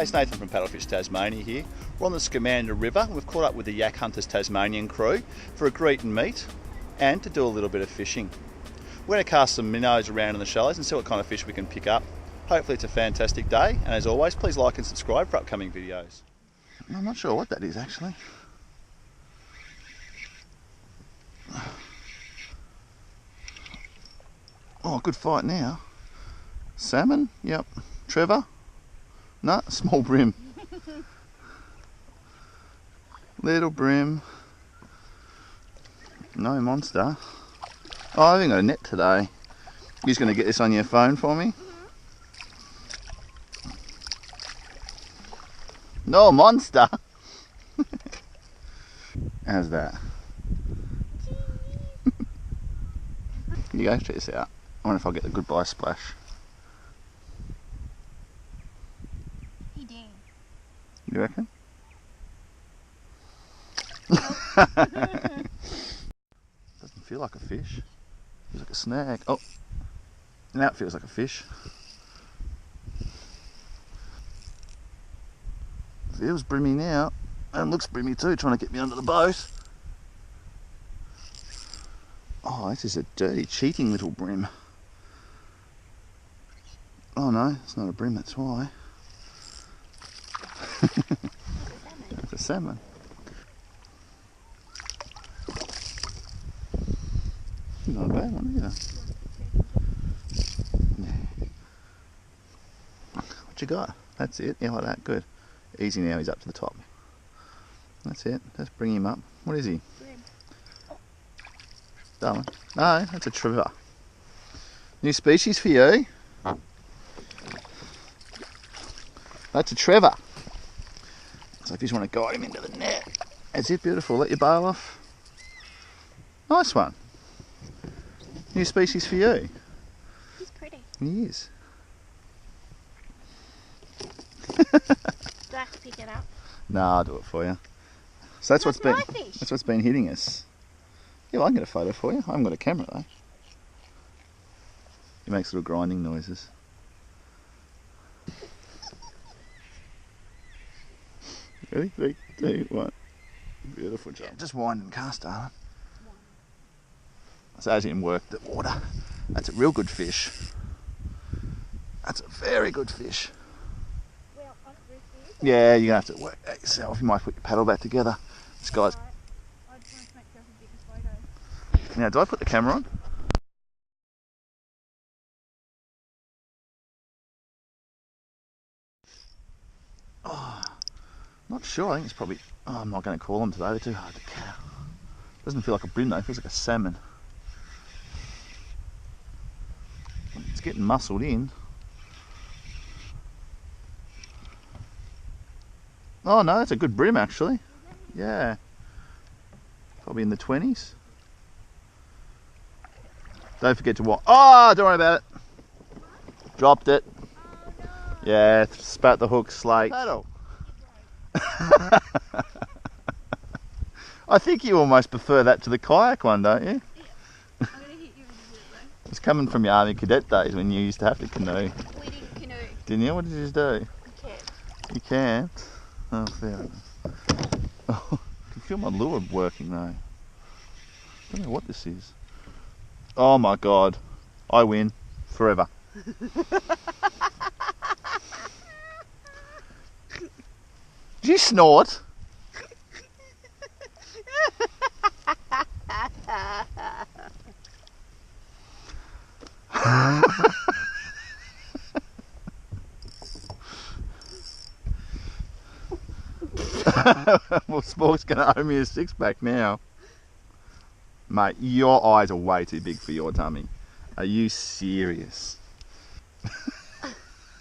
Hey, it's Nathan from YakHunters Tasmania here. We're on the Scamander River. We've caught up with the YakHunters Tasmanian crew for a greet and meet and to do a little bit of fishing. We're going to cast some minnows around in the shallows and see what kind of fish we can pick up. Hopefully it's a fantastic day, and as always, please like and subscribe for upcoming videos. I'm not sure what that is actually. Oh, good fight now. Salmon? Yep. Trevor? No, small bream. Little bream. No monster. Oh, I haven't got a net today. You're just going to get this on your phone for me? No monster! How's that? Here you go, check this out. I wonder if I'll get the goodbye splash. He did. You reckon? Doesn't feel like a fish. Feels like a snag. Oh, now it feels like a fish. Feels brimmy now, and looks brimmy too, trying to get me under the boat. Oh, this is a dirty, cheating little bream. Oh no, it's not a bream, that's why. It's a salmon. Not a bad one either. Yeah. What you got? That's it. Yeah, like that. Good. Easy now. He's up to the top. That's it. Let's bring him up. What is he? Darling. No, that's a Trevor. New species for you. That's a Trevor. So if you just want to guide him into the net. That's it. Beautiful. Let your bail off. Nice one. New species for you. He's pretty. He is. Do I have to pick it up? Nah, I'll do it for you. So that's my fish. That's what's been hitting us. Yeah, well, I can get a photo for you. I haven't got a camera though. He makes little grinding noises. Ready? 3, 2, 1. Beautiful job. Yeah, just wind and cast, darling. So as in work the water. That's a real good fish. That's a very good fish. Well, yeah, you're going to have to work that yourself. You might put your paddle back together. This guy's... I just want to make sure I can get this photo. Now, do I put the camera on? Oh, not sure. I think it's probably... Oh, I'm not going to call them today. They're too hard to catch. Doesn't feel like a bream though. It feels like a salmon. It's getting muscled in. Oh no, that's a good bream actually. Yeah. Probably in the 20s. Don't forget to watch. Oh, don't worry about it. Dropped it. Oh, no. Yeah, spat the hook slate. Paddle. I think you almost prefer that to the kayak one, don't you? Yeah. I'm going to hit you with a though. It's coming from your army cadet days when you used to have to canoe. We didn't canoe. Didn't you? What did you just do? We can't. You can't? Oh, fair enough. Oh, I can feel my lure working though. I don't know what this is. Oh my god. I win. Forever. Did you snort? Well, Spork's going to owe me a 6-pack now. Mate, your eyes are way too big for your tummy. Are you serious?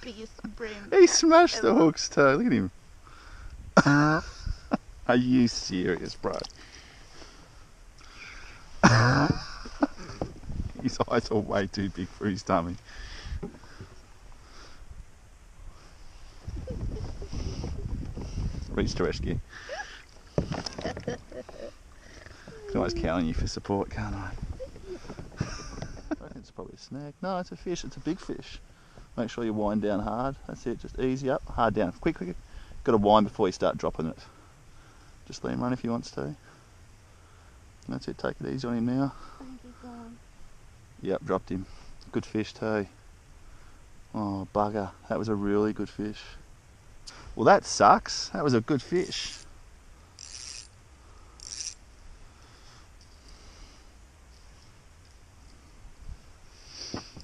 Biggest bream. He smashed the hooks too. Look at him. Are you serious, bro? His eyes are way too big for his tummy. Reach to rescue. I can always count on you for support, can't I? I think it's probably a snag. No, it's a fish. It's a big fish. Make sure you wind down hard. That's it, just easy up, hard down. Quick, quick. Got to wind before you start dropping it. Just let him run if he wants to. That's it, take it easy on him now. I think he's gone. Yep, dropped him. Good fish too. Oh, bugger. That was a really good fish. Well, that sucks. That was a good fish.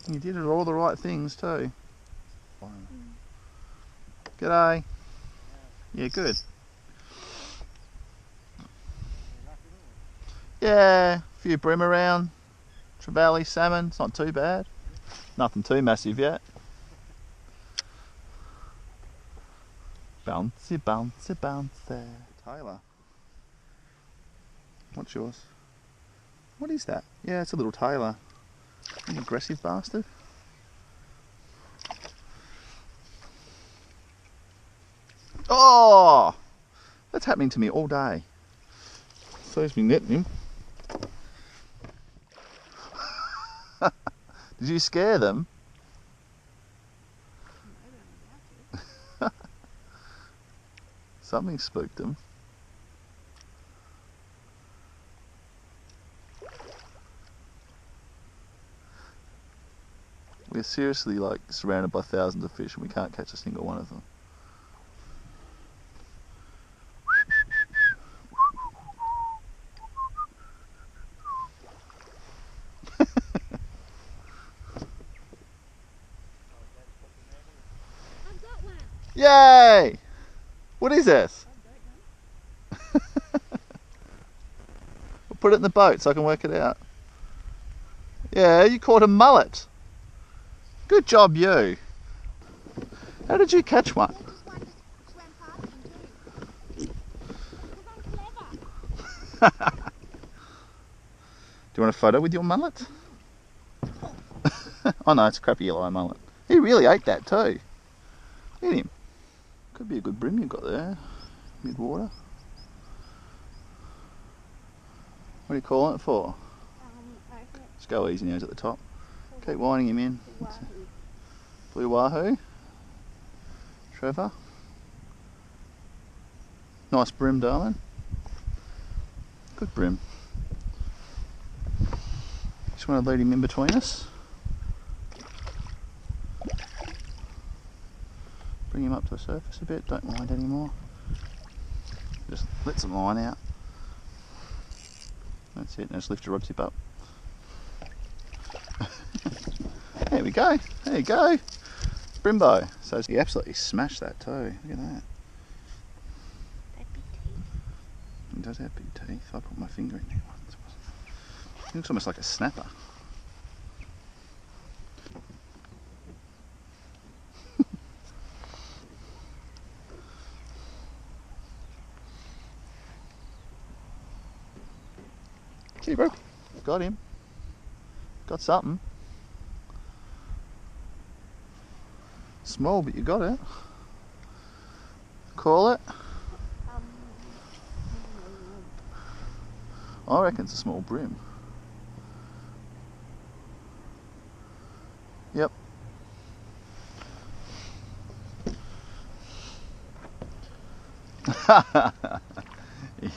You did it all the right things too. G'day. Yeah, good. Yeah, a few bream around. Trevally, salmon, it's not too bad. Nothing too massive yet. Bouncy, bouncy, bouncy. Tailor. What's yours? What is that? Yeah, it's a little Tailor. An aggressive bastard. Oh! That's happening to me all day. Saves me netting him. Did you scare them? Something spooked them. We're seriously like surrounded by thousands of fish and we can't catch a single one of them. I've got one. Yay! What is this? I don't know. We'll put it in the boat so I can work it out. Yeah, you caught a mullet. Good job, you. How did you catch one? This one just swam past him too. Because I'm clever. Do you want a photo with your mullet? Oh no, it's a crappy yellow mullet. He really ate that too. Look at him. Could be a good bream you've got there, mid-water. What are you calling it for? I reckon Just go easy now, he's at the top. Keep winding him in. it's wahoo. Blue wahoo. Trevor. Nice bream, darling. Good bream. Just want to lead him in between us. Bring him up to the surface a bit, don't wind anymore. Just let some line out. That's it, now just lift your rod tip up. There we go, there you go. Brimbo. So he absolutely smashed that too, look at that. That big teeth. He does have big teeth, I put my finger in there once. He looks almost like a snapper. See, bro. Got him. Got something. Small, but you got it. Call it. I reckon it's a small bream. Yep.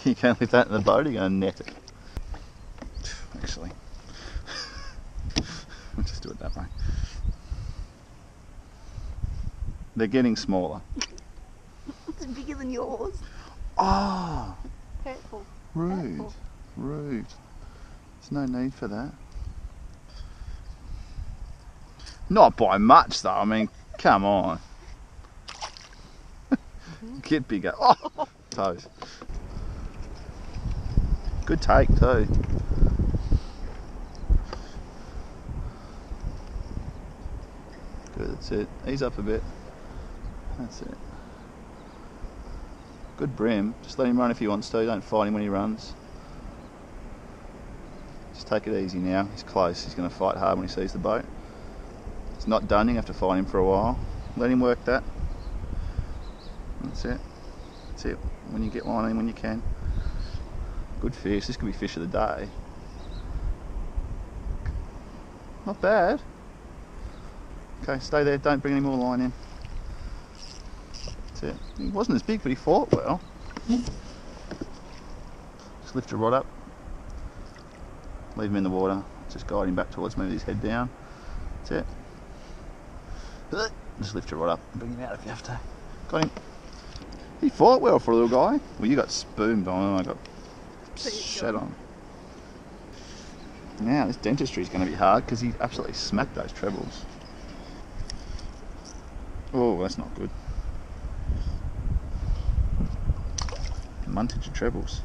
You can't leave that in the boat, you're going to net it. Actually, we'll just do it that way. They're getting smaller. It's bigger than yours. Oh, Hurtful. rude, Hurtful. rude. There's no need for that. Not by much though, I mean, come on. Get bigger. Oh, toes. Good take too. Good, that's it. Ease up a bit. That's it. Good bream. Just let him run if he wants to. Don't fight him when he runs. Just take it easy now. He's close. He's going to fight hard when he sees the boat. It's not done. You have to fight him for a while. Let him work that. That's it. That's it. When you get one on him when you can. Good fish. This could be fish of the day. Not bad. Okay, stay there, don't bring any more line in. That's it. He wasn't as big, but he fought well. Just lift your rod up. Leave him in the water. Just guide him back towards me with his head down. That's it. Just lift your rod up and bring him out if you have to. Got him. He fought well for a little guy. Well, you got spooned on. I got shat on. Now this dentistry is going to be hard because he absolutely smacked those trebles. Oh, that's not good. Munted your trebles.